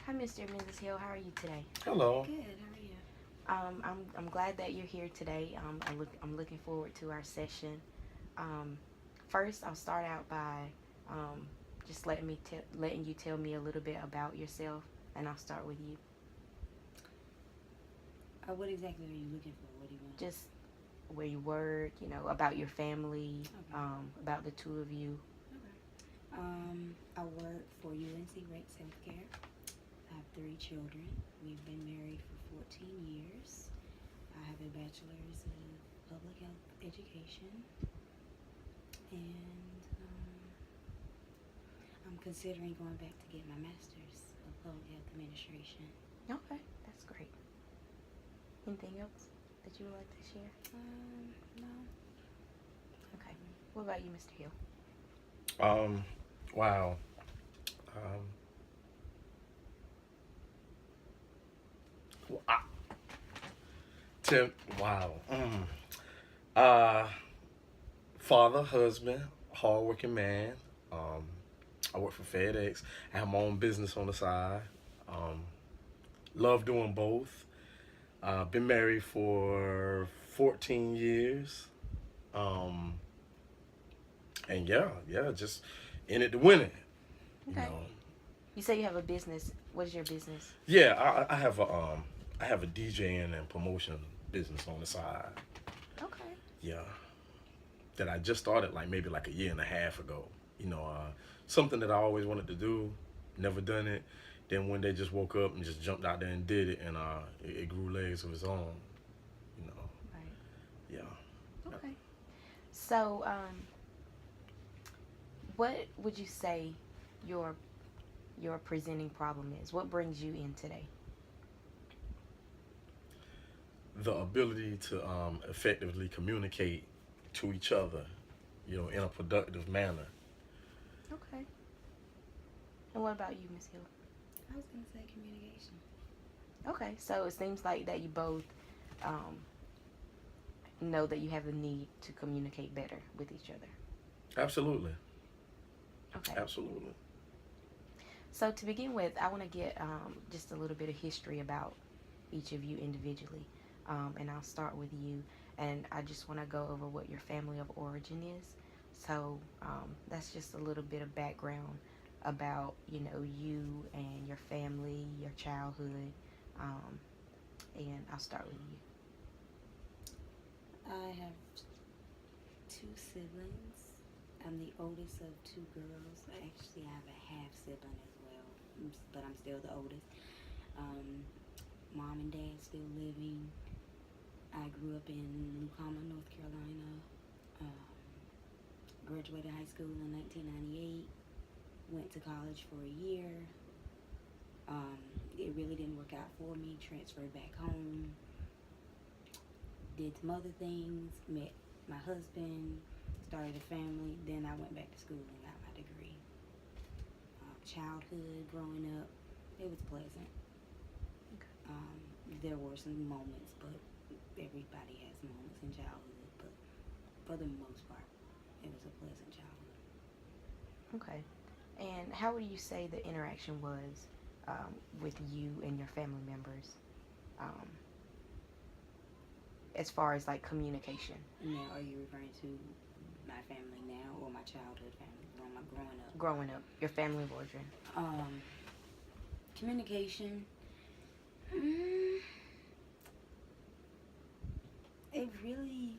Hi, Mr. and Mrs. Hill. How are you today? Hello. Good. How are you? I'm glad that you're here today. I'm looking forward to our session. Um, First, I'll start out by um, just letting you tell me a little bit about yourself, and I'll start with you. What exactly are you looking for? What do you want? Just where you work, about your family, Okay. about the two of you. Okay. I work for UNC Rex Healthcare. I have three children. We've been married for 14 years. I have a bachelor's of public health education, and I'm considering going back to get my master's of public health administration. Okay, that's great. Anything else that you would like to share? No. Okay. What about you, Mr. Hill? Um, wow. Um, I, Tim, wow. Uh, Father, husband, hardworking man. Um, I work for FedEx. I have my own business on the side. Um, love doing both. Been married for 14 years. Um, and yeah, just in it to win it. You Okay. know. You say you have a business. What is your business? Yeah, I have a DJing and promotion business on the side. Okay. Yeah, that I just started like maybe like a year and a half ago. Something that I always wanted to do, never done it. Then one day just woke up and just jumped out there and did it, and it grew legs of its own. You know, Right. yeah. Okay. So, what would you say your your presenting problem is? What brings you in today? The ability to effectively communicate to each other, in a productive manner. Okay. And what about you, Miss Hill? I was gonna say communication. Okay. So it seems like that you both um, know that you have a need to communicate better with each other. Absolutely, Okay. absolutely. So to begin with, I want to get just a little bit of history about each of you individually. And I'll start with you. And I just want to go over what your family of origin is. So that's just a little bit of background about, you and your family, your childhood. Um, and I'll start with you. I have two siblings. I'm the oldest of two girls. Actually, I have a half sibling as well, but I'm still the oldest. Um, Mom and dad still living. I grew up in Lucama, North Carolina. Um, Graduated high school in 1998. Went to college for a year. Um, it really didn't work out for me. Transferred back home. Did some other things. Met my husband. Started a family. Then I went back to school and got my degree. Childhood, growing up, it was pleasant. Um, there were some moments, but everybody has moments in childhood. But for the most part, it was a pleasant childhood. Okay. And how would you say the interaction was with you and your family members um, as far as like communication? Now, are you referring to my family now or my childhood family growing up? Growing up, your family of origin. Um, Communication. Mm, it really.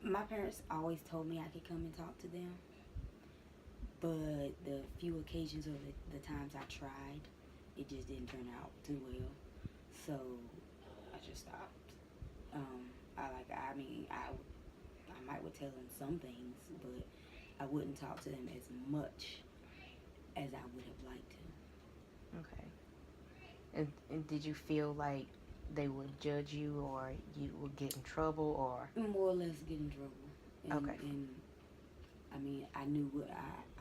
My parents always told me I could come and talk to them, but the few occasions or the times I tried, it just didn't turn out too well. So I just stopped. I might would tell them some things, but I wouldn't talk to them as much as I would have liked to. Okay. And did you feel like they would judge you or you would get in trouble or More or less get in trouble. okay. And I mean, I knew what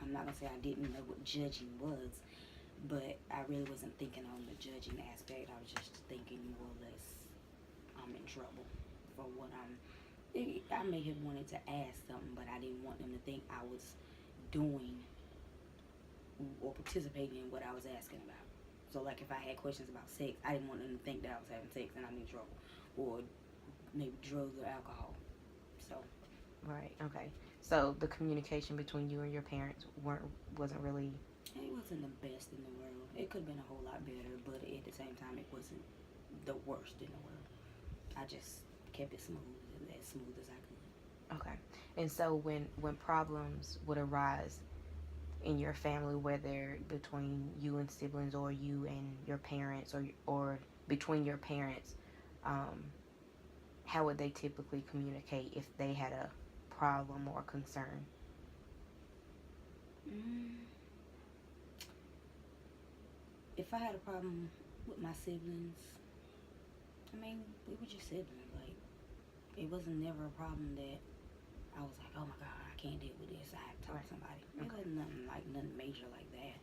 I'm not gonna say I didn't know what judging was, but I really wasn't thinking on the judging aspect. I was just thinking more or less I'm in trouble for what I may have wanted to ask something, but I didn't want them to think I was doing or participating in what I was asking about. So, like, if I had questions about sex, I didn't want them to think that I was having sex and I'm in trouble, or maybe drugs or alcohol. So, Right. Okay. So the communication between you and your parents wasn't really. it wasn't the best in the world. It could have been a whole lot better, but at the same time, it wasn't the worst in the world. I just kept it as smooth as I could. Okay. And so when problems would arise in your family, whether between you and siblings or you and your parents or between your parents, um, how would they typically communicate if they had a problem or concern? Mm, if I had a problem with my siblings, I mean, we were just siblings. Like, it wasn't never a problem that I was like, oh my God, I can't deal with this. I have to talk to somebody. It wasn't nothing major like that.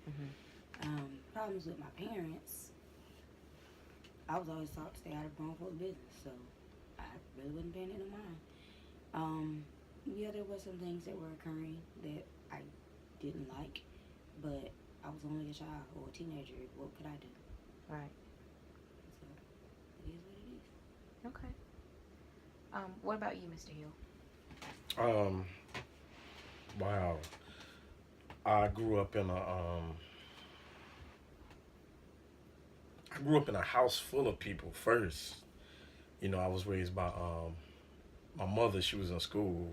Problems with my parents, I was always taught to stay out of grown folks' business, so I really wasn't paying it no mind. Yeah, there were some things that were occurring that I didn't like, but I was only a child or a teenager. What could I do? Right. So it is what it is. Okay. What about you, Mr. Hill? Wow. I grew up in a house full of people first. You know, I was raised by my mother. She was in school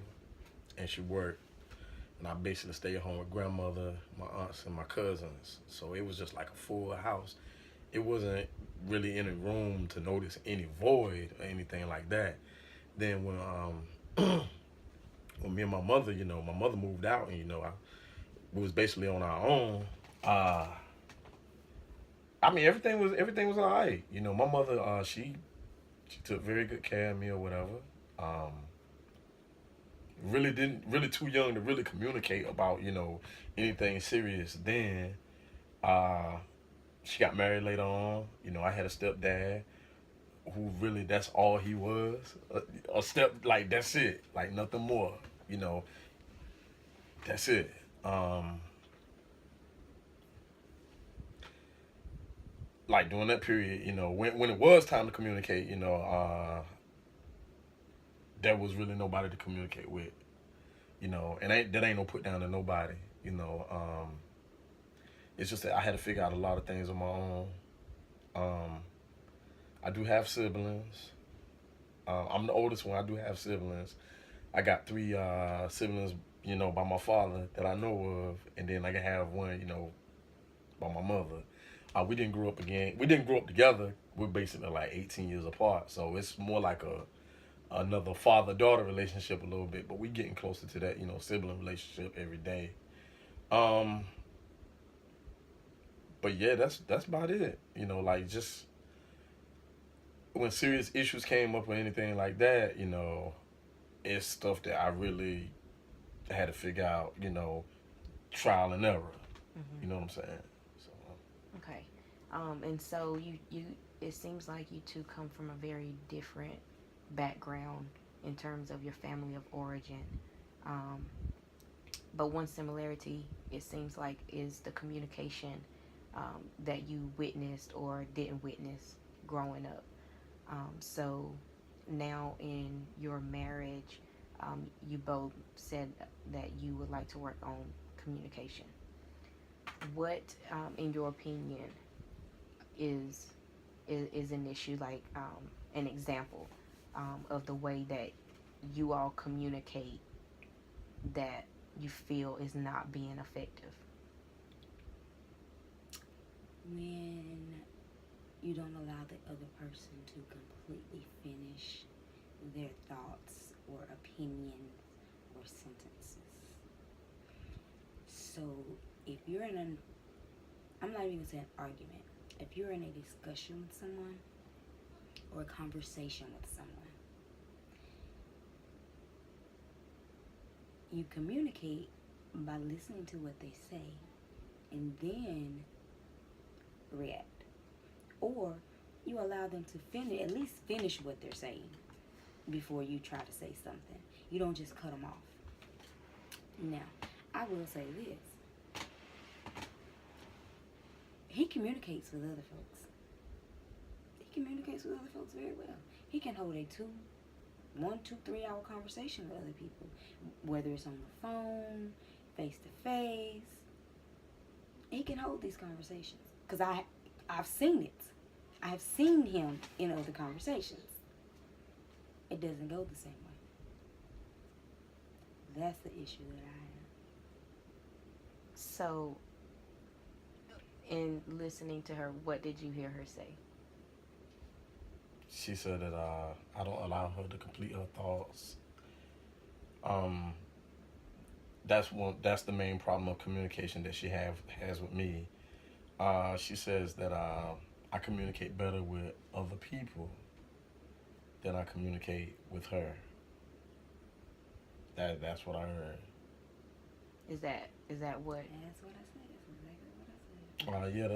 and she worked, and I basically stayed home with grandmother, my aunts, and my cousins. So it was just like a full house. It wasn't really any room to notice any void or anything like that. Then when when me and my mother, you know, my mother moved out, and you know, we was basically on our own. I mean, everything was alright. You know, my mother, she took very good care of me or whatever. Um, really too young to really communicate about, you know, anything serious. Then she got married later on. You know, I had a stepdad who really, that's all he was. A step, like, that's it, like nothing more. You know, that's it. Like during that period, you know, when it was time to communicate, you know, there was really nobody to communicate with, you know, and that ain't no put down to nobody, you know. It's just that I had to figure out a lot of things on my own. I do have siblings. I'm the oldest one. I do have siblings. I got three siblings, you know, by my father that I know of, and then I can have one, you know, by my mother. We didn't grow up again. We didn't grow up together. We're basically like 18 years apart, so it's more like another father-daughter relationship a little bit. But we getting closer to that, you know, sibling relationship every day. But yeah, that's about it. You know, like just when serious issues came up or anything like that, you know, it's stuff that I really had to figure out, you know, trial and error. Mm-hmm. You know what I'm saying? So. Okay. And so you it seems like you two come from a very different background in terms of your family of origin. But one similarity, it seems like, is the communication that you witnessed or didn't witness growing up. So now in your marriage, you both said that you would like to work on communication. What, in your opinion, is an issue, like an example of the way that you all communicate that you feel is not being effective? When you don't allow the other person to completely finish their thoughts or opinions or sentences. So if you're in I'm not even gonna say an argument. If you're in a discussion with someone or a conversation with someone, you communicate by listening to what they say and then react. Or you allow them to at least finish what they're saying before you try to say something. You don't just cut them off. Now, I will say this. communicates with other folks. He communicates with other folks very well. He can hold a 1, 2, 3 hour conversation with other people, whether it's on the phone, face to face. He can hold these conversations because I've seen it. I have seen him in other conversations. It doesn't go the same way. That's the issue that I have. So, in listening to her, what did you hear her say? She said that I don't allow her to complete her thoughts. That's the main problem of communication that she has with me. She says that I communicate better with other people than I communicate with her. That's what I heard. Is that what? That's what I said. That's exactly what I said. Yeah,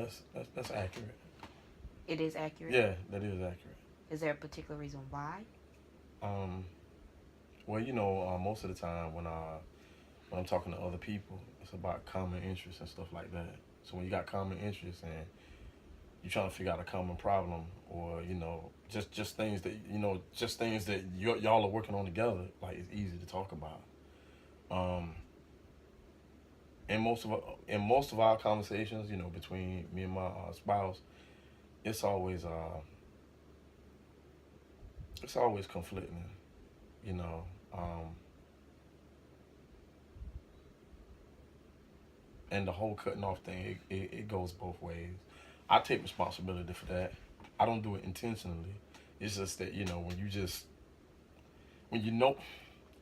that's accurate. It is accurate? Yeah, that is accurate. Is there a particular reason why? Well, most of the time when I'm talking to other people, it's about common interests and stuff like that. So when you got common interests and you're trying to figure out a common problem, or just things that y'all are working on together, like, it's easy to talk about. In most of our conversations, between me and my spouse, it's always conflicting, and the whole cutting off thing, it goes both ways. I take responsibility for that. I don't do it intentionally. It's just that,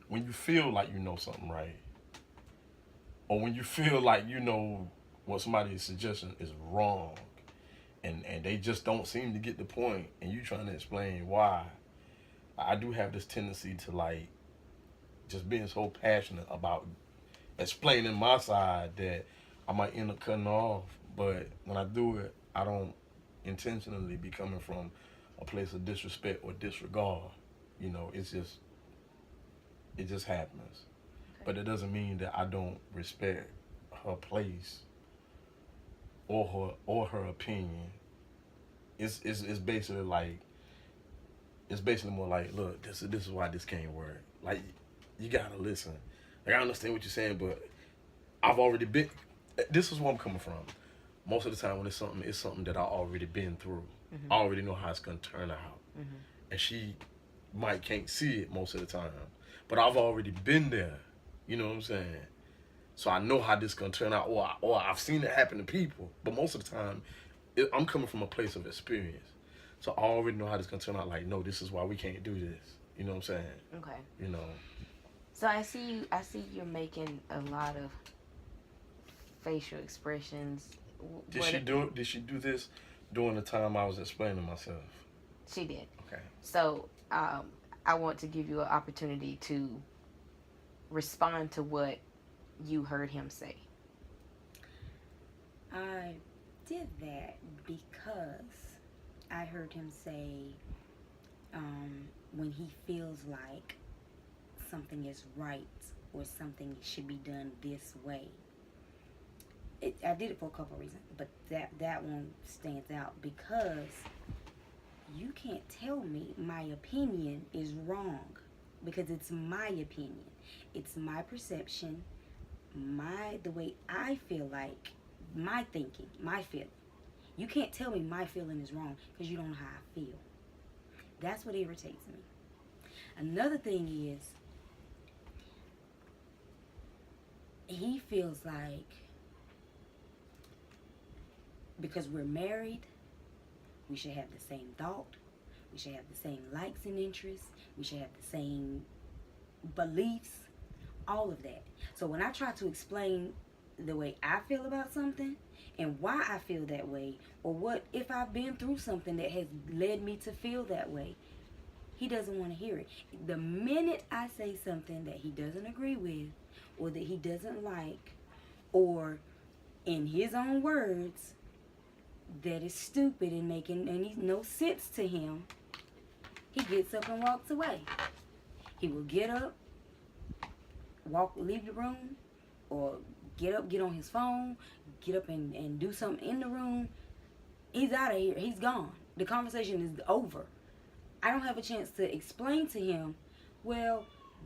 when you feel like you know something right, or when you feel like what somebody's suggestion is wrong, and they just don't seem to get the point, and you trying to explain why, I do have this tendency to, just being so passionate about explaining my side that I might end up cutting off. But when I do it, I don't intentionally be coming from a place of disrespect or disregard. It just happens. Okay. But it doesn't mean that I don't respect her place or her opinion. It's basically more like, look, this is why this can't work. Like, you gotta listen. Like, I understand what you're saying, but I've already been. This is where I'm coming from. Most of the time when it's something that I already been through. Mm-hmm. I already know how it's gonna turn out. Mm-hmm. And she can't see it most of the time, but I've already been there. You know what I'm saying? So I know how this gonna turn out, or I've seen it happen to people. But most of the time, I'm coming from a place of experience, so I already know how this gonna turn out. Like, no, this is why we can't do this. You know what I'm saying? Okay. So I see you're making a lot of facial expressions. Did she do this during the time I was explaining myself? She did. Okay. So I want to give you an opportunity to respond to what you heard him say. I did that because I heard him say when he feels like something is right or something should be done this way. I did it for a couple of reasons, but that one stands out because you can't tell me my opinion is wrong, because it's my opinion. It's my perception, the way I feel, like my thinking, my feeling. You can't tell me my feeling is wrong because you don't know how I feel. That's what irritates me. Another thing is, he feels like because we're married, we should have the same thought, we should have the same likes and interests, we should have the same beliefs, all of that. So when I try to explain the way I feel about something and why I feel that way, or what if I've been through something that has led me to feel that way, he doesn't want to hear it. The minute I say something that he doesn't agree with, or that he doesn't like, or in his own words, that is stupid and making no sense to him, he gets up and walks away. He will get up, leave the room, or get up, get on his phone, get up and do something in the room, He's out of here. He's gone. The conversation is over. I don't have a chance to explain to him, well,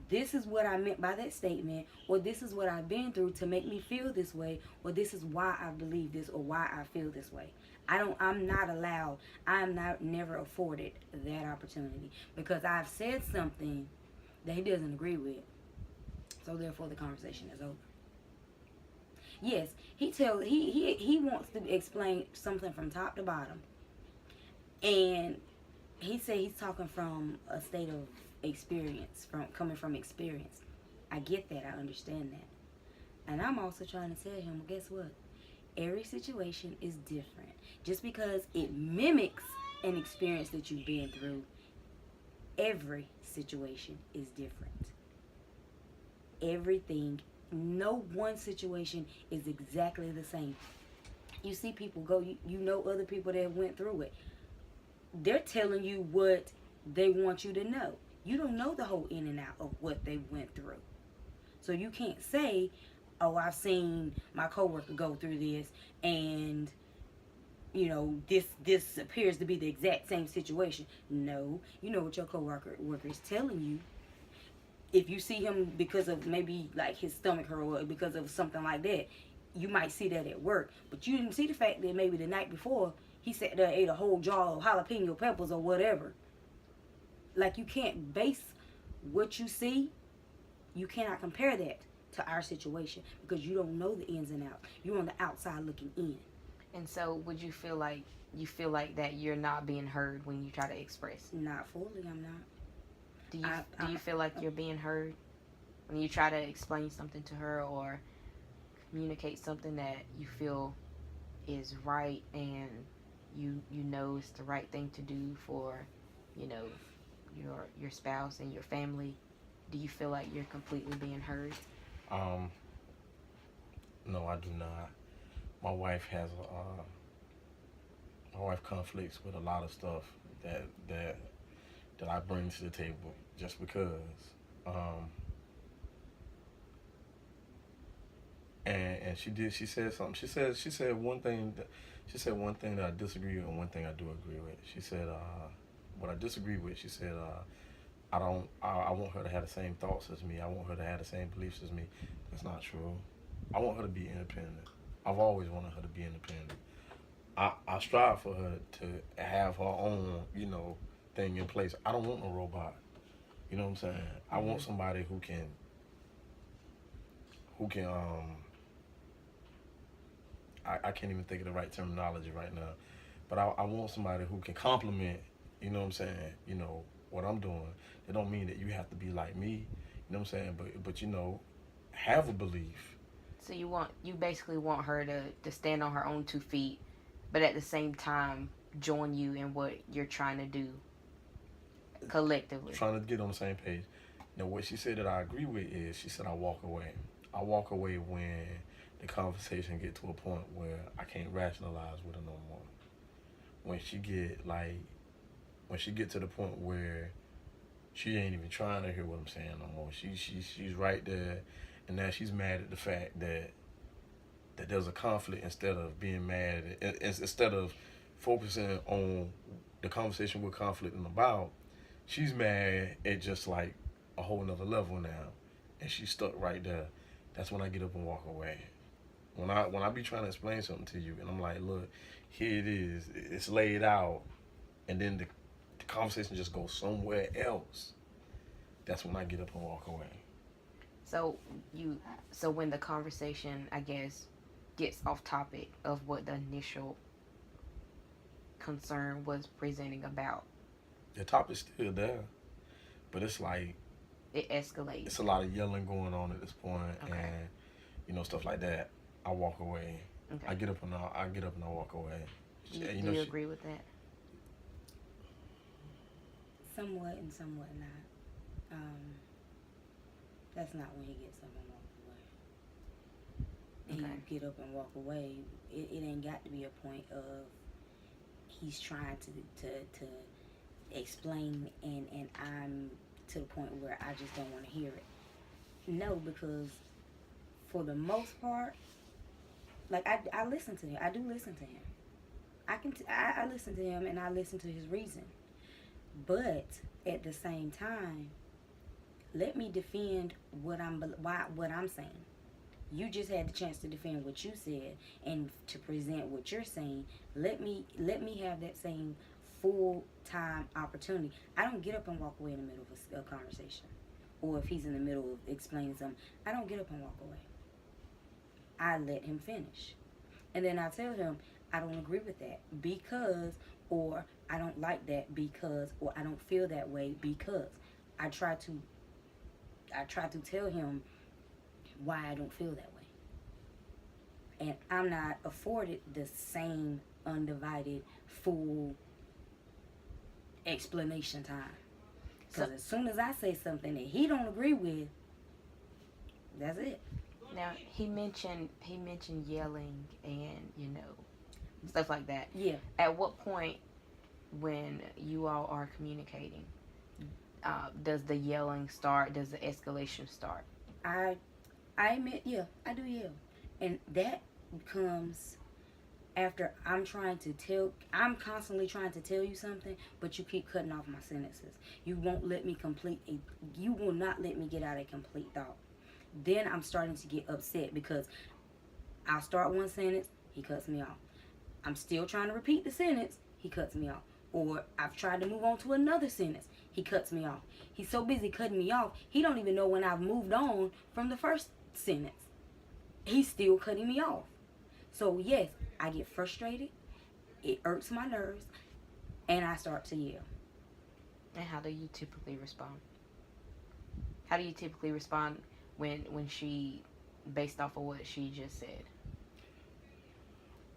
this is what I meant by that statement, or this is what I've been through to make me feel this way, or this is why I believe this, or why I feel this way. I'm not allowed, never afforded that opportunity because I've said something that he doesn't agree with. So therefore the conversation is over. Yes, he wants to explain something from top to bottom. And he said he's talking from a state of experience, coming from experience. I get that. I understand that. And I'm also trying to tell him, well, guess what? Every situation is different. Just because it mimics an experience that you've been through, every situation is different. Everything, no one situation is exactly the same. You see people go, you know other people that went through it. They're telling you what they want you to know. You don't know the whole in and out of what they went through. So you can't say, oh, I've seen my coworker go through this and, you know, this appears to be the exact same situation. No, you know what your coworker is telling you. If you see him because of maybe like his stomach hurt or because of something like that, you might see that at work. But you didn't see the fact that maybe the night before he sat there and ate a whole jar of jalapeno peppers or whatever. Like, you can't base what you see, you cannot compare that to our situation because you don't know the ins and outs. You're on the outside looking in. And so would you feel like that you're not being heard when you try to express? Not fully, I'm not. Do you feel like you're being heard when you try to explain something to her or communicate something that you feel is right and you know it's the right thing to do for, you know, your spouse and your family? Do you feel like you're completely being heard? No, I do not. My wife conflicts with a lot of stuff that I bring to the table just because. And she said something. She said one thing that I disagree with and one thing I do agree with. She said what I disagree with, she said I want her to have the same thoughts as me. I want her to have the same beliefs as me. That's not true. I want her to be independent. I've always wanted her to be independent. I strive for her to have her own, you know, thing in place. I don't want no robot. You know what I'm saying? I want somebody who can I can't even think of the right terminology right now. But I want somebody who can complement, you know what I'm saying, you know, what I'm doing. It don't mean that you have to be like me, you know what I'm saying, but you know, have a belief. So you basically want her to stand on her own 2 feet, but at the same time join you in what you're trying to do collectively. Trying to get on the same page. Now, what she said that I agree with is, she said I walk away. I walk away when the conversation get to a point where I can't rationalize with her no more. When she get to the point where she ain't even trying to hear what I'm saying no more. She's right there, and now she's mad at the fact that there's a conflict instead of being mad. Instead of focusing on the conversation we're conflicting about, she's mad at just like a whole nother level now, and she's stuck right there. That's when I get up and walk away. When I be trying to explain something to you, and I'm like, look, here it is, it's laid out, and then the conversation just goes somewhere else. That's when I get up and walk away. So when the conversation, I guess, gets off topic of what the initial concern was presenting about, The topic's still there, but it's like it escalates. it's a lot of yelling going on at this point, Okay. and you know, stuff like that. I walk away. Okay. I get up and I walk away. Do You you know, agree with that? Somewhat and somewhat not. That's not when he gets up and walks away. And Okay. you get up and walk away, it ain't got to be a point of he's trying to explain and I'm to the point where I just don't want to hear it. No, because for the most part, like I listen to him. I do listen to him. I listen to him and I listen to his reason. But at the same time, let me defend what I'm saying. You just had the chance to defend what you said and to present what you're saying. Let me have that same full time opportunity. I don't get up and walk away in the middle of a conversation, or if he's in the middle of explaining something, I don't get up and walk away. I let him finish, and then I tell him I don't agree with that because, or I don't like that because, or I don't feel that way because. I try to tell him why I don't feel that way. And I'm not afforded the same undivided, full explanation time. Because as soon as I say something that he don't agree with, that's it. Now he mentioned yelling and stuff like that. Yeah. At what point when you all are communicating, does the yelling start? Does the escalation start? I admit, yeah, I do yell. And that comes after I'm constantly trying to tell you something, but you keep cutting off my sentences. You will not let me get out a complete thought. Then I'm starting to get upset because I'll start one sentence, he cuts me off. I'm still trying to repeat the sentence, he cuts me off. Or I've tried to move on to another sentence, he cuts me off. He's so busy cutting me off, he don't even know when I've moved on from the first sentence. He's still cutting me off. So yes, I get frustrated, it irks my nerves, and I start to yell. And how do you typically respond? How do you typically respond when she, based off of what she just said?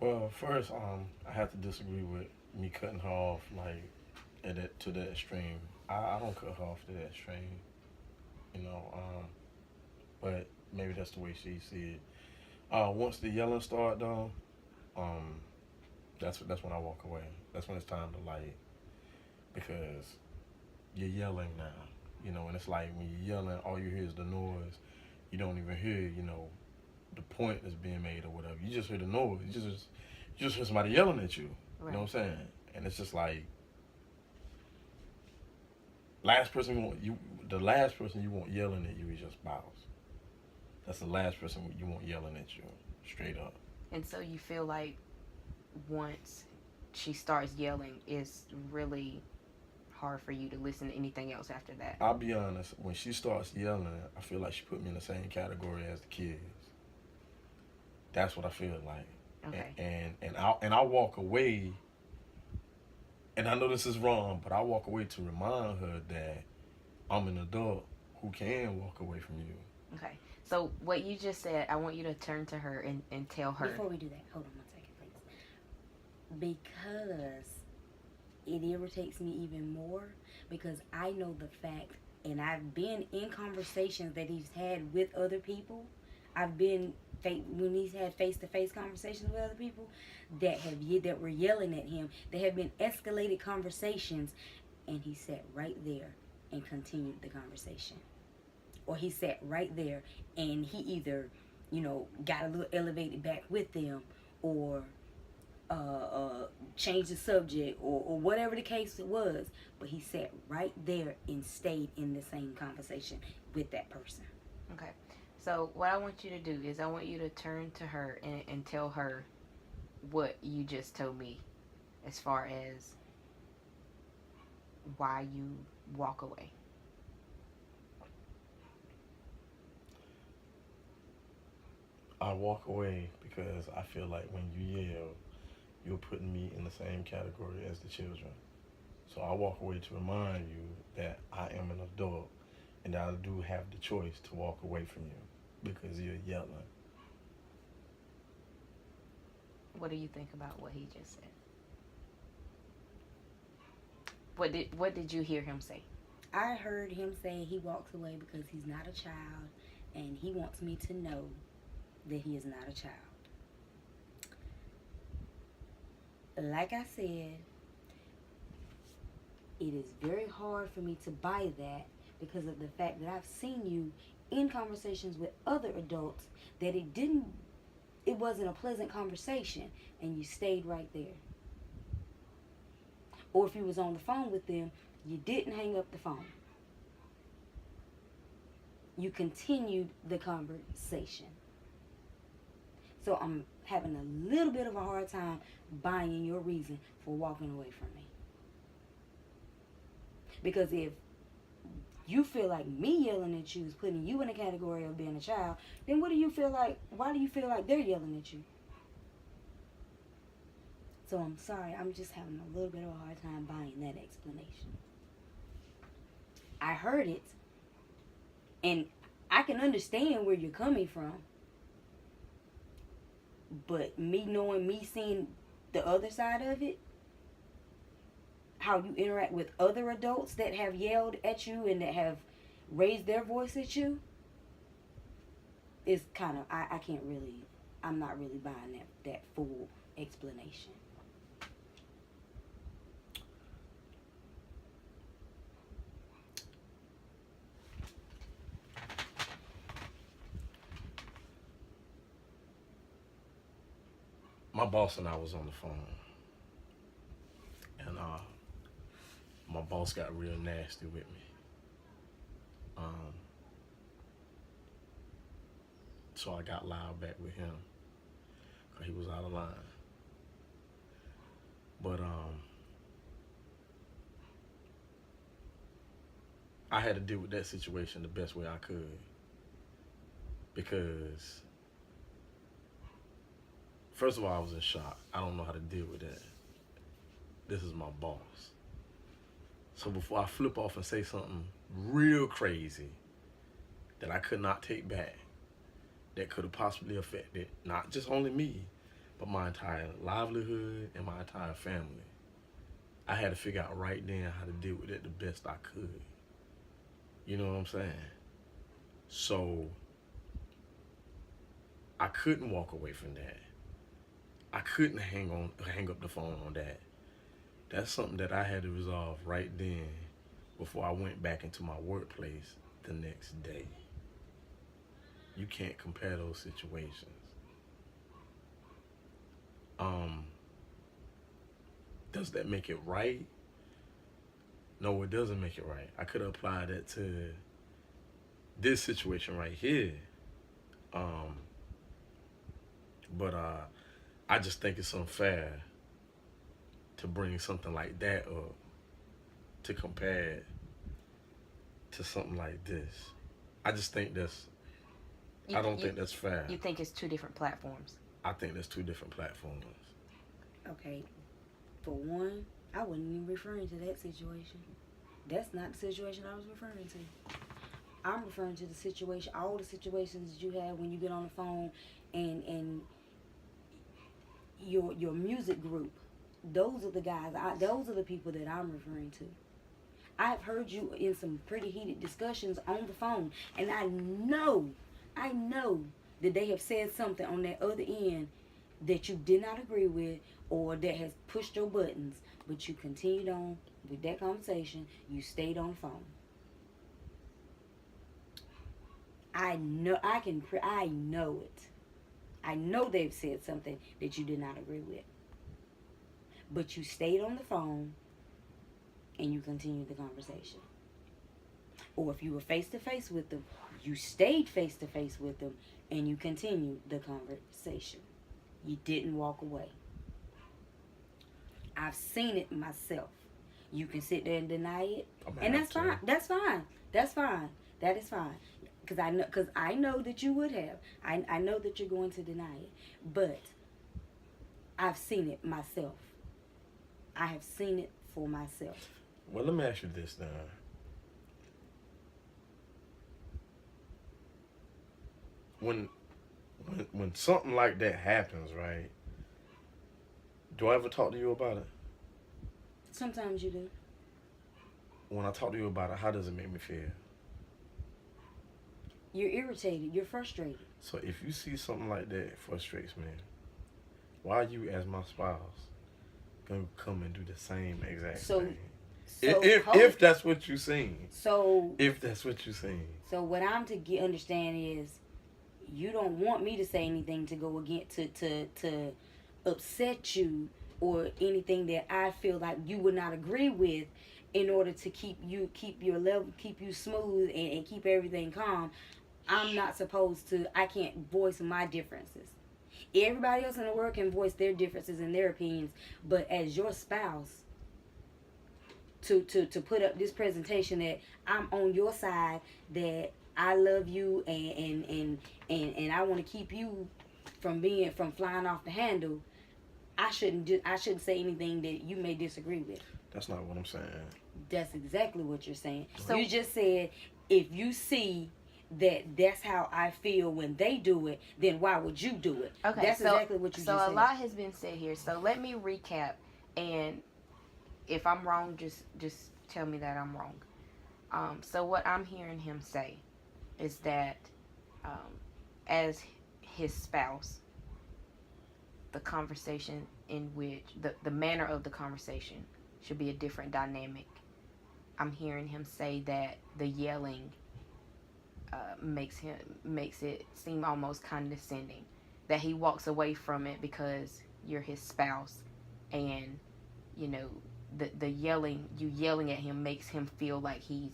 Well, first, I have to disagree with me cutting her off to that extreme. I don't cut her off to that extreme, but maybe that's the way she see it. Once the yelling start though, that's when I walk away. That's when it's time to because you're yelling now, and it's like when you're yelling, all you hear is the noise. You don't even hear, the point that's being made or whatever. You just hear the noise. You just hear somebody yelling at you. Right. You know what I'm saying? And it's just like the last person you want yelling at you is your spouse. That's the last person you want yelling at you, straight up. And so you feel like once she starts yelling, it's really hard for you to listen to anything else after that. I'll be honest, when she starts yelling, I feel like she put me in the same category as the kids. That's what I feel like. Okay. And I walk away, and I know this is wrong, but I walk away to remind her that I'm an adult who can walk away from you. Okay. So what you just said, I want you to turn to her and tell her. Before we do that, hold on 1 second, please. Because it irritates me even more because I know the fact, and I've been in conversations that he's had with other people. I've been when he's had face-to-face conversations with other people that were yelling at him. They have been escalated conversations, and he sat right there and continued the conversation. Or he sat right there and he either, got a little elevated back with them or changed the subject or whatever the case was. But he sat right there and stayed in the same conversation with that person. Okay. So what I want you to do is I want you to turn to her and tell her what you just told me as far as why you walk away. I walk away because I feel like when you yell, you're putting me in the same category as the children. So I walk away to remind you that I am an adult and that I do have the choice to walk away from you because you're yelling. What do you think about what he just said? What did you hear him say? I heard him say he walks away because he's not a child and he wants me to know that he is not a child. Like I said, it is very hard for me to buy that because of the fact that I've seen you in conversations with other adults that it wasn't a pleasant conversation and you stayed right there. or if you was on the phone with them, you didn't hang up the phone. You continued the conversation. So I'm having a little bit of a hard time buying your reason for walking away from me. Because if you feel like me yelling at you is putting you in the category of being a child, then what do you feel like? Why do you feel like they're yelling at you? So I'm sorry, I'm just having a little bit of a hard time buying that explanation. I heard it, and I can understand where you're coming from. But me seeing the other side of it, how you interact with other adults that have yelled at you and that have raised their voice at you, is kind of, I'm not really buying that full explanation. My boss and I was on the phone, and my boss got real nasty with me. So I got loud back with him because he was out of line. But I had to deal with that situation the best way I could, because first of all, I was in shock. I don't know how to deal with that. This is my boss. So before I flip off and say something real crazy that I could not take back, that could have possibly affected not just only me, but my entire livelihood and my entire family, I had to figure out right then how to deal with it the best I could. You know what I'm saying? So I couldn't walk away from that. I couldn't hang up the phone on that. That's something that I had to resolve right then before I went back into my workplace the next day. You can't compare those situations. Does that make it right? No, it doesn't make it right. I could apply that to this situation right here. But I just think it's unfair to bring something like that up, to compare it to something like this. I just think I don't think that's fair. You think it's two different platforms? I think there's two different platforms. Okay, for one, I wasn't even referring to that situation. That's not the situation I was referring to. I'm referring to the situation, all the situations that you have when you get on the phone and your music group. Those are the guys, those are the people that I'm referring to. I've heard you in some pretty heated discussions on the phone, and I know that they have said something on that other end that you did not agree with or that has pushed your buttons, but you continued on with that conversation. You stayed on the phone. I know it. I know they've said something that you did not agree with, but you stayed on the phone and you continued the conversation. Or if you were face to face with them, you stayed face to face with them and you continued the conversation. You didn't walk away. I've seen it myself. You can sit there and deny it, and that's fine. That's fine. That's fine. That is fine. Because I know that you would have. I know that you're going to deny it, but I've seen it myself. I have seen it for myself. Well, let me ask you this now. When something like that happens, right? Do I ever talk to you about it? Sometimes you do. When I talk to you about it, how does it make me feel? You're irritated. You're frustrated. So if you see something like that frustrates me, why are you, as my spouse, gonna come and do the same exact thing? If that's what you're saying. If that's what you're saying. So what I'm to understand is, you don't want me to say anything to go against to upset you or anything that I feel like you would not agree with, in order to keep your level, keep you smooth, and keep everything calm. I'm not supposed to. I can't voice my differences. Everybody else in the world can voice their differences and their opinions, but as your spouse, to put up this presentation that I'm on your side, that I love you, and I want to keep you from flying off the handle. I shouldn't say anything that you may disagree with. That's not what I'm saying. That's exactly what you're saying. So- you just said, if you see that that's how I feel when they do it, then why would you do it? Okay, That's so, exactly what you so just said. a lot has been said here. So let me recap, and if I'm wrong, just tell me that I'm wrong. So what I'm hearing him say is that, as his spouse, the conversation in which the manner of the conversation should be a different dynamic. I'm hearing him say that the yelling makes it seem almost condescending, that he walks away from it because you're his spouse, and you know the yelling at him makes him feel like he's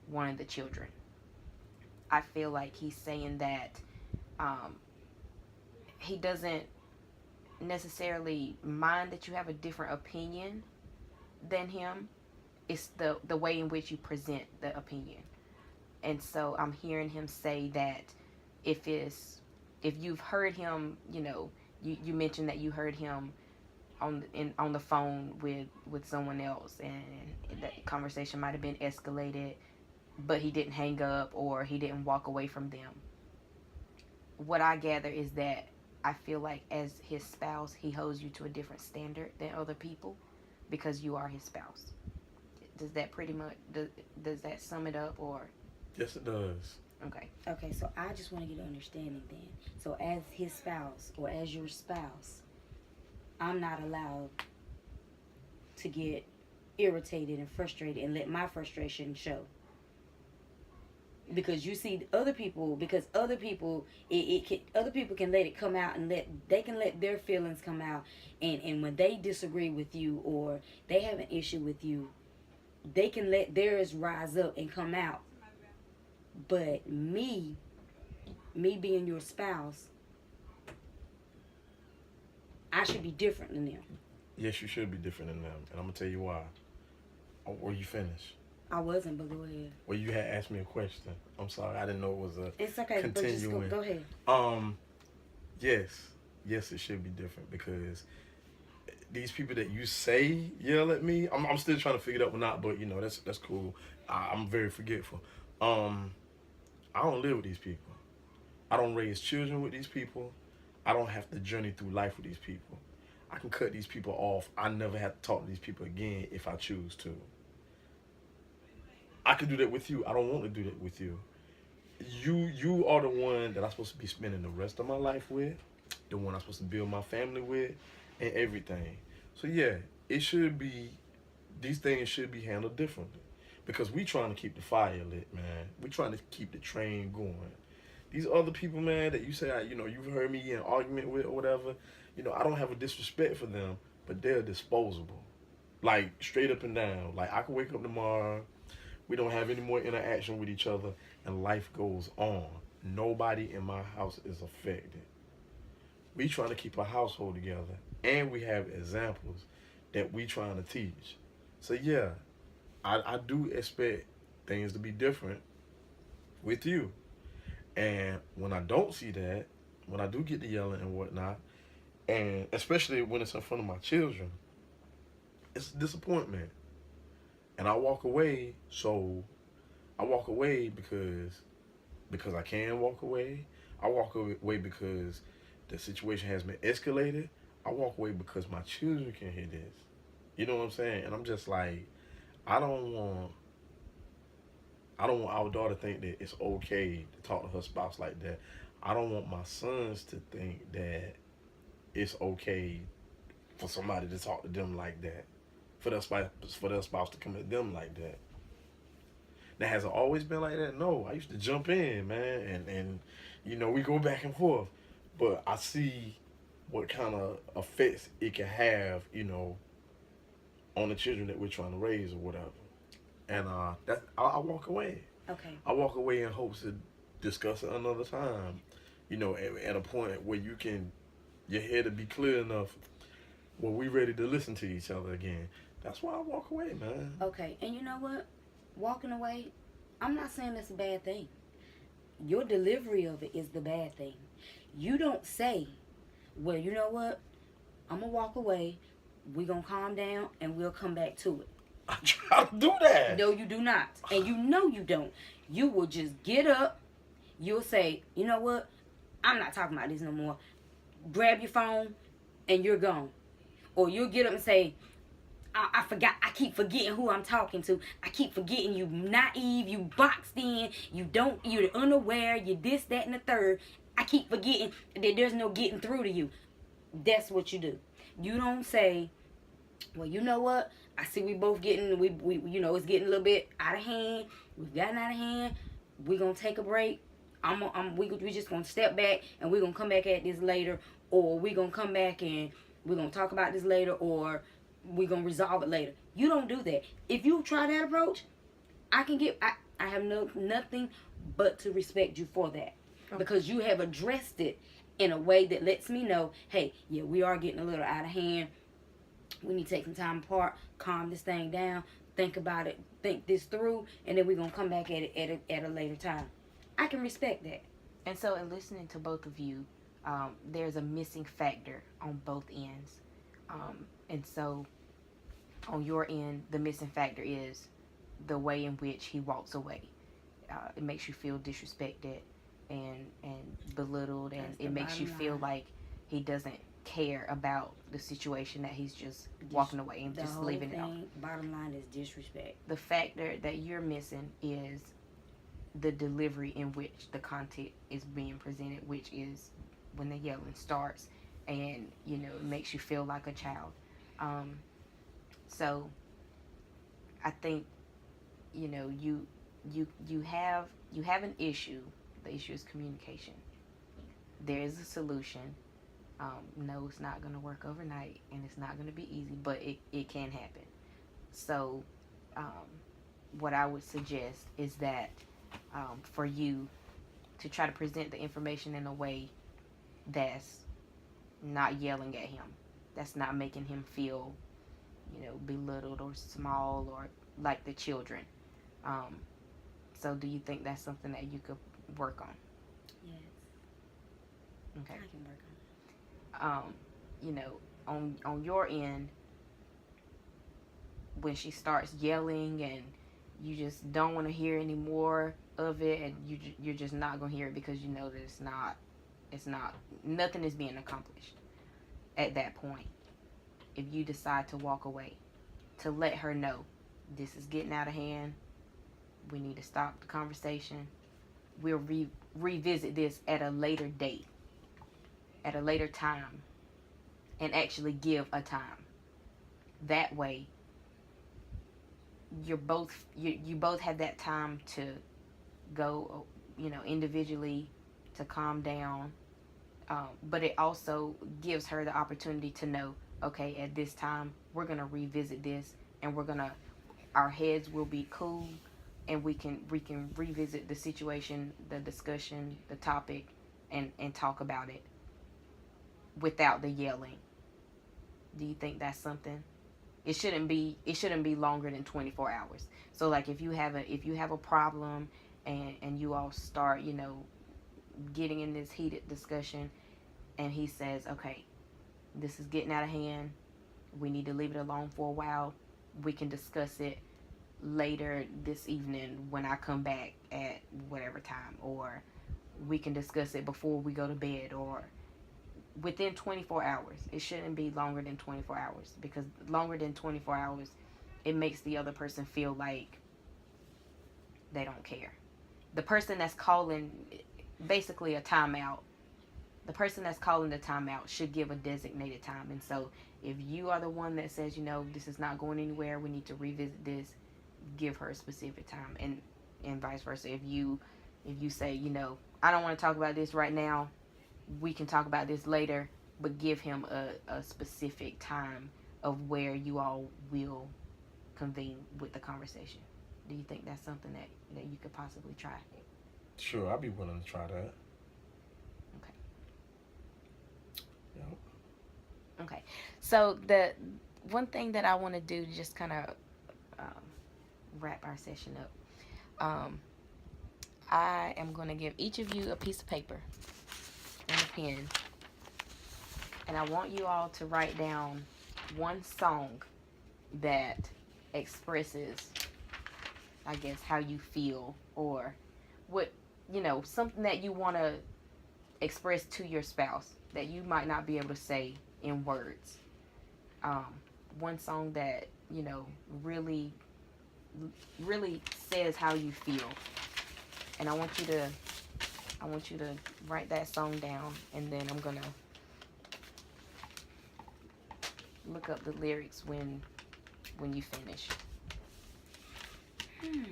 one of the children. I feel like he's saying that he doesn't necessarily mind that you have a different opinion than him. It's the way in which you present the opinion. And so I'm hearing him say that if you've heard him, you mentioned that you heard him on the phone with someone else, and that conversation might have been escalated, but he didn't hang up or he didn't walk away from them. What I gather is that I feel like as his spouse, he holds you to a different standard than other people because you are his spouse. Does that pretty much does that sum it up, or? Yes, it does. Okay, so I just want to get an understanding then. So as his spouse, or as your spouse, I'm not allowed to get irritated and frustrated and let my frustration show. Because you see other people, other people can let it come out, and they can let their feelings come out, and when they disagree with you or they have an issue with you, they can let theirs rise up and come out. But me being your spouse, I should be different than them. Yes, you should be different than them, and I'm gonna tell you why. Oh, were you finished? I wasn't, but go ahead. Well, you had asked me a question. I'm sorry, I didn't know it was a It's okay, but just continuing. go ahead. Yes, it should be different because these people that you say yell at me, I'm still trying to figure it out or not, but that's cool. I'm very forgetful. I don't live with these people. I don't raise children with these people. I don't have to journey through life with these people. I can cut these people off. I never have to talk to these people again if I choose to. I can do that with you. I don't want to do that with you. You are the one that I'm supposed to be spending the rest of my life with, the one I'm supposed to build my family with, and everything. So yeah, these things should be handled differently. Because we trying to keep the fire lit, man. We trying to keep the train going. These other people, man, that you say, you've heard me in an argument with or whatever, I don't have a disrespect for them, but they're disposable. Like, straight up and down. Like, I can wake up tomorrow, we don't have any more interaction with each other, and life goes on. Nobody in my house is affected. We trying to keep a household together, and we have examples that we trying to teach. So, yeah, I do expect things to be different with you. And when I don't see that, when I do get the yelling and whatnot, and especially when it's in front of my children, it's a disappointment. And I walk away, because I can walk away. I walk away because the situation has been escalated. I walk away because my children can hear this. You know what I'm saying? And I'm just like, I don't want our daughter to think that it's okay to talk to her spouse like that. I don't want my sons to think that it's okay for somebody to talk to them like that. For their spouse to come at them like that. Now, has it always been like that? No. I used to jump in, man, and we go back and forth. But I see what kind of effects it can have, on the children that we're trying to raise or whatever. And that I walk away. Okay. I walk away in hopes to discuss it another time. At a point where your head to be clear enough where we ready to listen to each other again. That's why I walk away, man. Okay. And you know what? Walking away, I'm not saying that's a bad thing. Your delivery of it is the bad thing. You don't say, well, you know what? I'm going to walk away. We're going to calm down and we'll come back to it. I try to do that. No, you do not. And you know you don't. You will just get up. You'll say, you know what? I'm not talking about this no more. Grab your phone and you're gone. Or you'll get up and say, I forgot. I keep forgetting who I'm talking to. I keep forgetting you naive. You boxed in. You're unaware. You this, that, and the third. I keep forgetting that there's no getting through to you. That's what you do. You don't say, well, you know what? I see we both getting, we it's getting a little bit out of hand. We've gotten out of hand. We're going to take a break. We just going to step back and we're going to come back at this later. Or we're going to come back and we're going to talk about this later. Or we're going to resolve it later. You don't do that. If you try that approach, I have nothing but to respect you for that. Okay. Because you have addressed it in a way that lets me know, hey, yeah, we are getting a little out of hand. We need to take some time apart, calm this thing down, think about it, think this through, and then we're going to come back at it at a later time. I can respect that. And so in listening to both of you, there's a missing factor on both ends. And so on your end, the missing factor is the way in which he walks away. It makes you feel disrespected and belittled, and it makes you feel like he doesn't care about the situation, that he's just walking away and just leaving it out. Bottom line is disrespect. The factor that you're missing is the delivery in which the content is being presented, which is when the yelling starts, and it makes you feel like a child. So I think you have an issue. The issue is communication. There is a solution. No, it's not going to work overnight, and it's not going to be easy, but it can happen. So what I would suggest is that for you to try to present the information in a way that's not yelling at him, that's not making him feel, belittled or small or like the children. So do you think that's something that you could work on? Yes. Okay. I can work on it. On your end, when she starts yelling and you just don't want to hear any more of it, and you're just not going to hear it because you know that nothing is being accomplished at that point. If you decide to walk away, to let her know this is getting out of hand, we need to stop the conversation. We'll revisit this at a later date, at a later time, and actually give a time. That way, you both have that time to go, individually, to calm down. But it also gives her the opportunity to know, okay, at this time we're gonna revisit this, and our heads will be cool, and we can revisit the situation, the discussion, the topic, and talk about it without the yelling. Do you think that's something? It shouldn't be longer than 24 hours. So like if you have a problem and you all start, getting in this heated discussion, and he says, okay, this is getting out of hand, we need to leave it alone for a while, we can discuss it later this evening when I come back at whatever time, or we can discuss it before we go to bed, or within 24 hours. It shouldn't be longer than 24 hours, because longer than 24 hours, it makes the other person feel like they don't care. The person that's calling basically a timeout, the person that's calling the timeout should give a designated time. And so if you are the one that says, this is not going anywhere, we need to revisit this, give her a specific time, and vice versa. If you say, I don't want to talk about this right now, we can talk about this later, but give him a specific time of where you all will convene with the conversation. Do you think that's something that you could possibly try? Sure, I'd be willing to try that. Okay. Yep. Okay. So the one thing that I want to do to just kind of wrap our session up, I am going to give each of you a piece of paper and a pen, and I want you all to write down one song that expresses, I guess, how you feel, or what, something that you want to express to your spouse that you might not be able to say in words. One song that, really, really says how you feel. And I want you to write that song down, and then I'm going to look up the lyrics when you finish. Okay.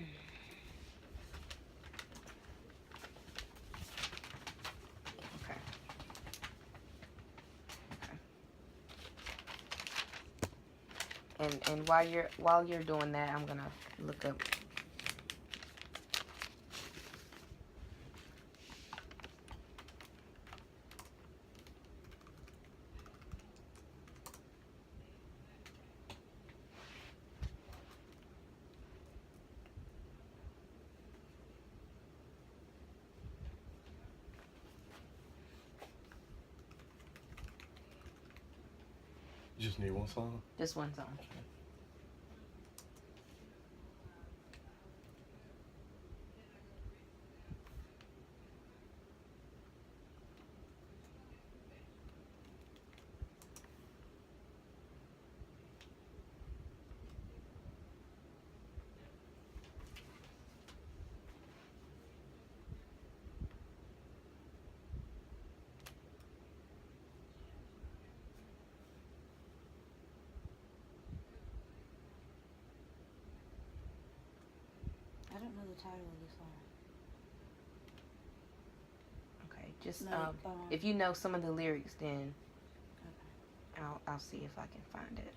And while you're doing that, I'm gonna look up. You just need one song? Just one song. I don't know the title of the song. Okay, just Like, if you know some of the lyrics, then Okay. I'll see if I can find it.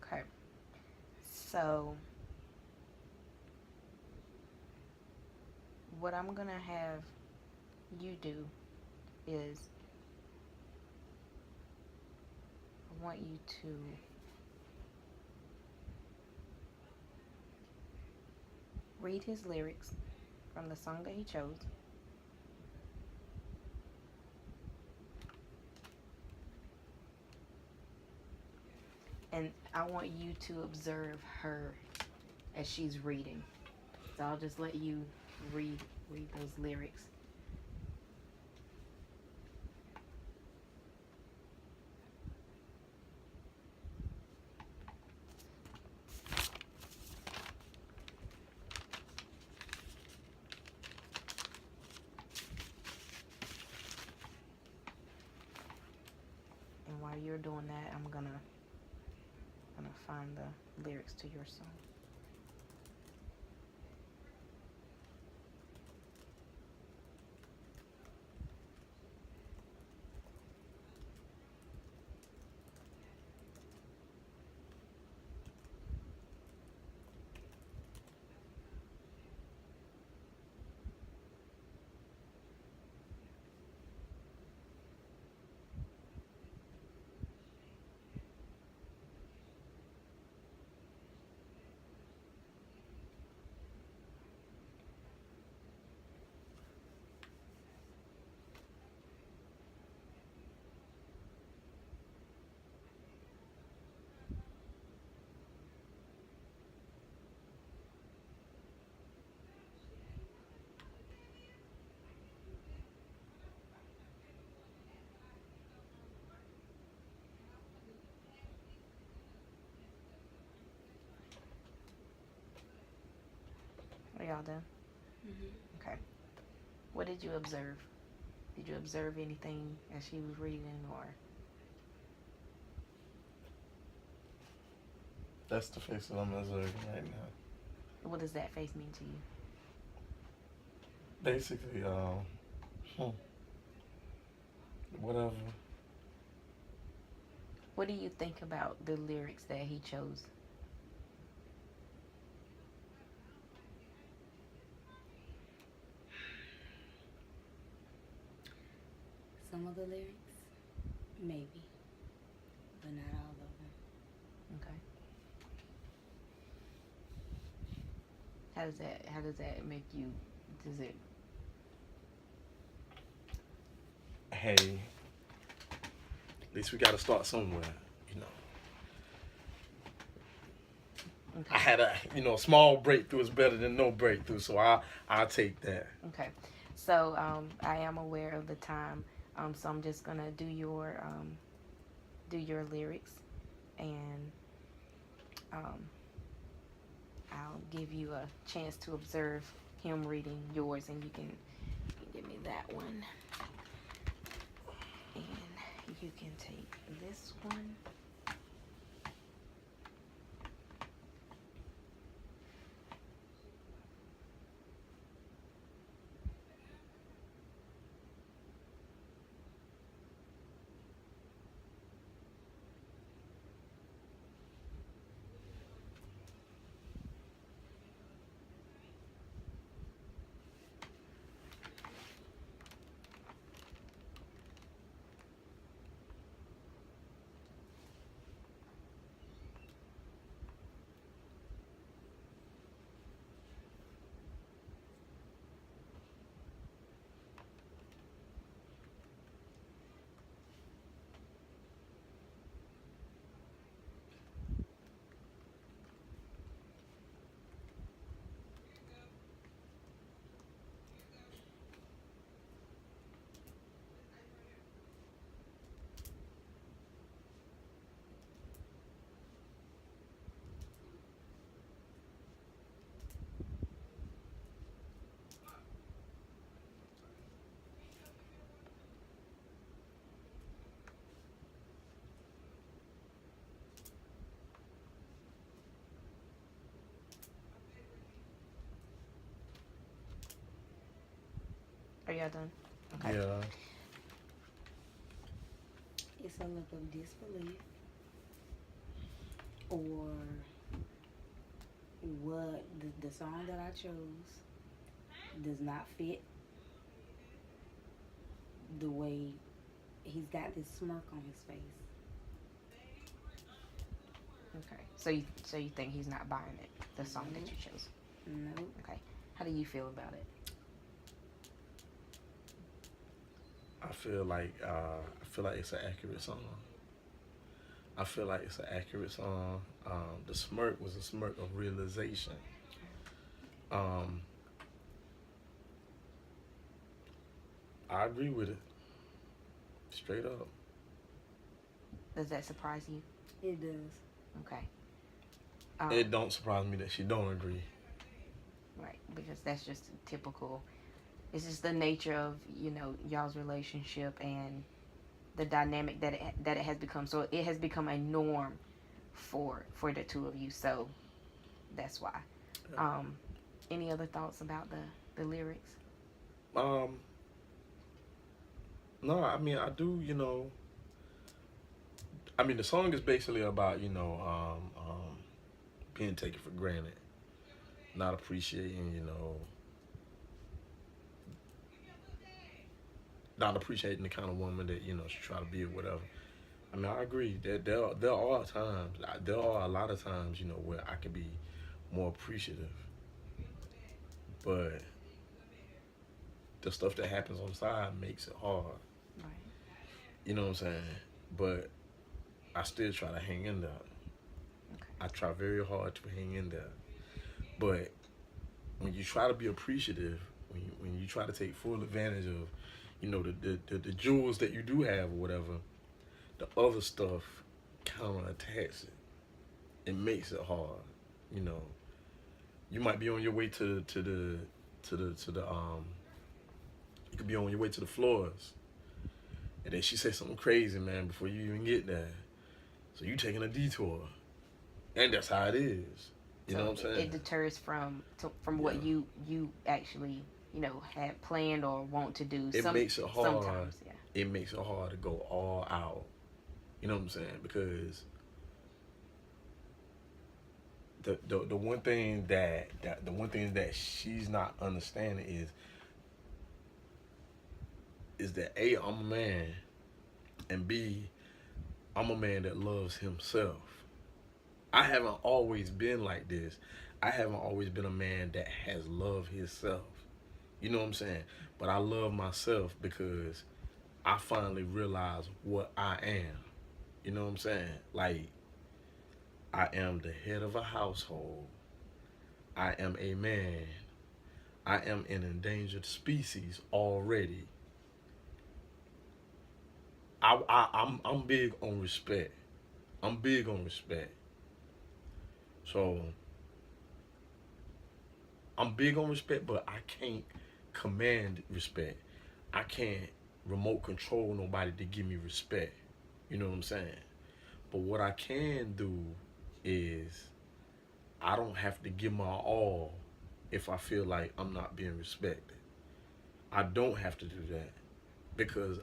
Okay. So what I'm gonna have you do is I want you to read his lyrics from the song that he chose. And I want you to observe her as she's reading. So I'll just let you read those lyrics. And while you're doing that, I'm gonna find the lyrics to your song. y'all done? Mm-hmm. Okay. What did you observe? Did you observe anything as she was reading, or? That's the face that I'm observing right now. What does that face mean to you? Basically, whatever. What do you think about the lyrics that he chose? Some of the lyrics, maybe, but not all of them. Okay. How does that make you? Does it? Hey, at least we got to start somewhere, you know. Okay. I had a small breakthrough is better than no breakthrough, so I'll take that. Okay. So I am aware of the time. So I'm just gonna do your lyrics, and I'll give you a chance to observe him reading yours, and you can give me that one, and you can take this one. Are y'all done? Okay. Yeah. It's a look of disbelief, or what the song that I chose does not fit the way he's got this smirk on his face. Okay. So you think he's not buying it, the song that you chose? Nope. Okay. How do you feel about it? I feel like it's an accurate song. I feel like it's an accurate song. The smirk was a smirk of realization. I agree with it. Straight up. Does that surprise you? It does. Okay. It don't surprise me that she don't agree. Right, because that's just typical. It's just the nature of y'all's relationship and the dynamic that it has become. So it has become a norm for the two of you. So that's why. Any other thoughts about the lyrics? No, I mean I do. I mean the song is basically about being taken for granted, not appreciating not appreciating the kind of woman that she try to be or whatever. I mean, I agree that there are times, there are a lot of times, where I can be more appreciative, but the stuff that happens on the side makes it hard. Right. You know what I'm saying? But I still try to hang in there. Okay. I try very hard to hang in there. But when you try to be appreciative, when you try to take full advantage of, the jewels that you do have or whatever, the other stuff counterattacks it. It makes it hard. You You might be on your way you could be on your way to the floors, and then she say something crazy, man, before you even get there. So you taking a detour, and that's how it is. You know what I'm saying? It deters from what you actually had planned or want to do. It makes it hard. Sometimes, yeah. It makes it hard to go all out. You know what I'm saying? Because the one thing that she's not understanding is that A, I'm a man, and B, I'm a man that loves himself. I haven't always been like this. I haven't always been a man that has loved himself. You know what I'm saying? But I love myself because I finally realized what I am. You know what I'm saying? Like, I am the head of a household. I am a man. I am an endangered species already. I'm big on respect. I'm big on respect. So I'm big on respect, but I can't command respect. I can't remote control nobody to give me respect. You know what I'm saying? But what I can do is I don't have to give my all if I feel like I'm not being respected. I don't have to do that because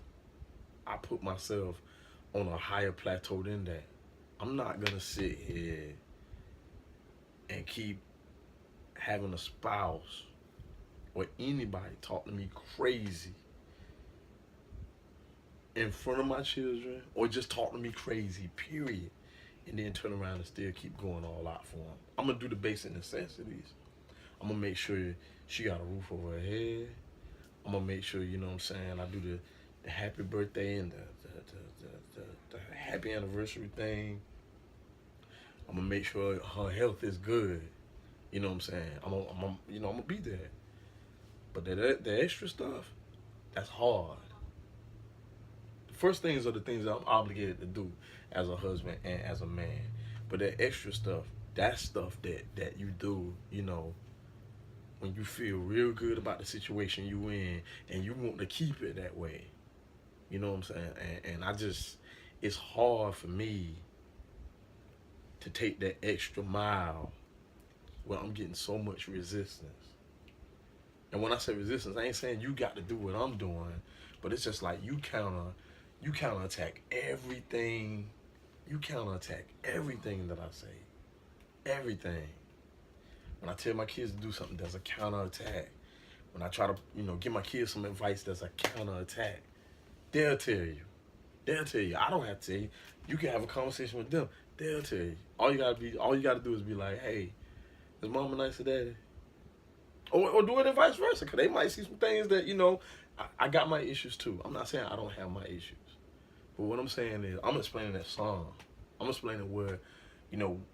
I put myself on a higher plateau than that. I'm not gonna sit here and keep having a spouse or anybody talk to me crazy in front of my children, or just talk to me crazy, period, and then turn around and still keep going all out for them. I'm gonna do the basic necessities. I'm gonna make sure she got a roof over her head. I'm gonna make sure, you know what I'm saying, I do the happy birthday and the happy anniversary thing. I'm gonna make sure her health is good. You know what I'm saying? I'm gonna be there. But the extra stuff, that's hard. The first things are the things that I'm obligated to do as a husband and as a man. But that extra stuff, that's stuff that you do, when you feel real good about the situation you in and you want to keep it that way. You know what I'm saying? And it's hard for me to take that extra mile where I'm getting so much resistance. And when I say resistance, I ain't saying you got to do what I'm doing, but it's just like you counterattack everything. You counterattack everything that I say. Everything. When I tell my kids to do something, there's a counterattack. When I try to, give my kids some advice, there's a counterattack. They'll tell you. I don't have to tell you. You can have a conversation with them. They'll tell you. All you gotta do is be like, hey, is mama nice to daddy? Or do it in vice versa, because they might see some things that, I got my issues too. I'm not saying I don't have my issues. But what I'm saying is, I'm explaining that song. I'm explaining where,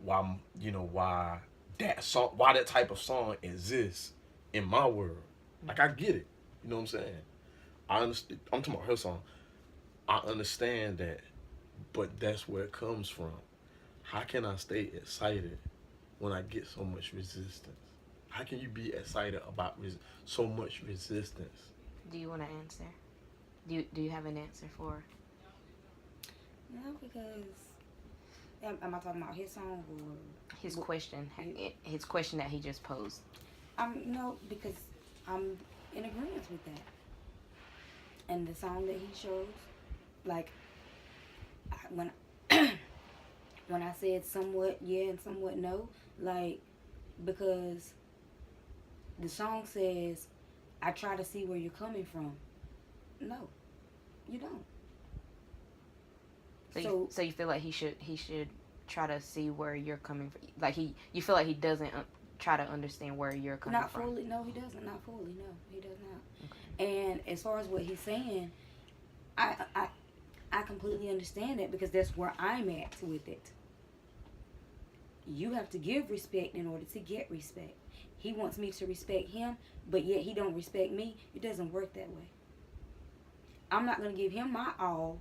why that song, why that type of song exists in my world. Like, I get it. You know what I'm saying? I understand. I'm talking about her song. I understand that, but that's where it comes from. How can I stay excited when I get so much resistance? How can you be excited about so much resistance? Do you want to answer? Do you have an answer for? No, because am I talking about his song or his question? His question that he just posed. No, because I'm in agreement with that. And the song that he chose, like when when I said somewhat yeah and somewhat no, like, because the song says, I try to see where you're coming from. No, you don't. So you feel like he should try to see where you're coming from. Like you feel like he doesn't try to understand where you're coming from. Not fully. No, he doesn't. Not fully. No, he does not. Okay. And as far as what he's saying, I completely understand that, because that's where I'm at with it. You have to give respect in order to get respect. He wants me to respect him, but yet he don't respect me. It doesn't work that way. I'm not going to give him my all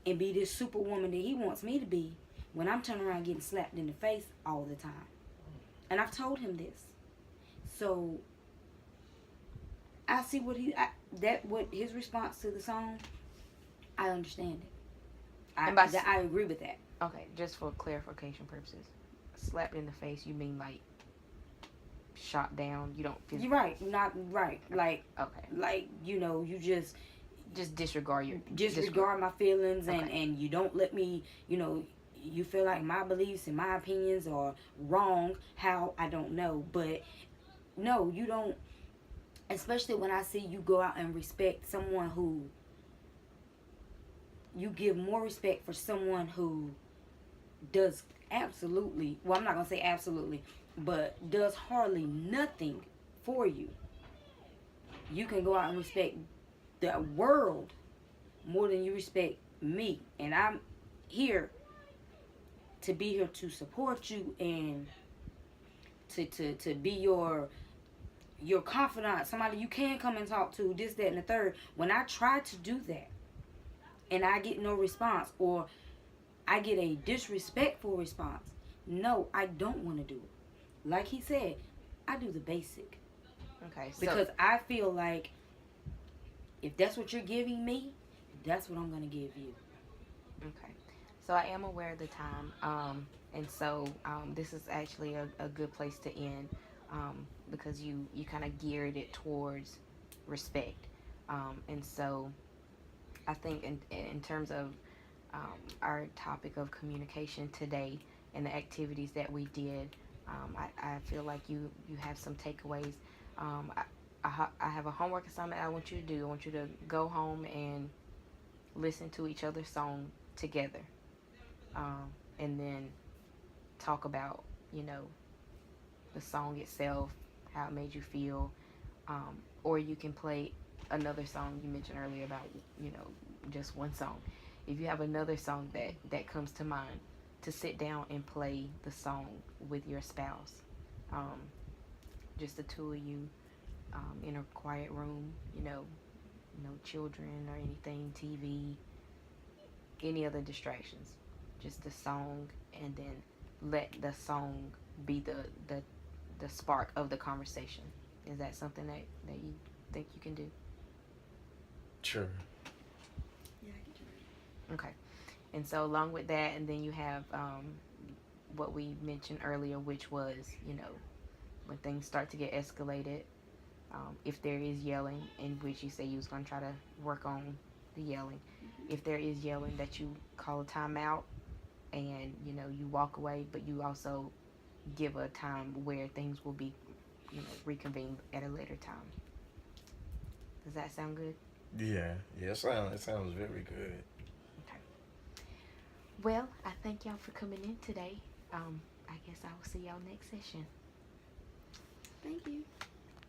and be this superwoman that he wants me to be when I'm turning around getting slapped in the face all the time. And I've told him this. So I see what what his response to the song. I understand it. I agree with that. Okay, just for clarification purposes, slapped in the face, you mean like shot down? You don't feel. You're right. Not right. Like Okay. Like you just disregard your disregard my feelings, Okay. and you don't let me. You feel like my beliefs and my opinions are wrong. How, I don't know, but no, you don't. Especially when I see you go out and respect someone who, you give more respect for someone who does absolutely, well, I'm not going to say absolutely, but does hardly nothing for you. You can go out and respect the world more than you respect me. And I'm here to be here to support you and to be your confidant, somebody you can come and talk to, this, that, and the third. When I try to do that and I get no response, or I get a disrespectful response, no, I don't want to do it. Like he said, I do the basic. Okay. So, Because I feel like if that's what you're giving me, that's what I'm going to give you. okay. So I am aware of the time, and so this is actually a good place to end, because you kind of geared it towards respect, and so I think in terms of our topic of communication today and the activities that we did, I feel like you have some takeaways. I have a homework assignment I want you to do. I want you to go home and listen to each other's song together, and then talk about the song itself, how it made you feel, or you can play another song you mentioned earlier about just one song. If you have another song that comes to mind, to sit down and play the song with your spouse, just the two of you, in a quiet room, no children or anything, TV, any other distractions, just the song, and then let the song be the spark of the conversation. Is that something that you think you can do? Sure. Yeah, I can do it. Okay. And so along with that, and then you have what we mentioned earlier, which was, when things start to get escalated, if there is yelling, in which you say you was going to try to work on the yelling. If there is yelling, that you call a timeout and, you walk away, but you also give a time where things will be, reconvened at a later time. Does that sound good? Yeah. It sounds very good. Okay. Well, I thank y'all for coming in today. I guess I will see y'all next session. Thank you.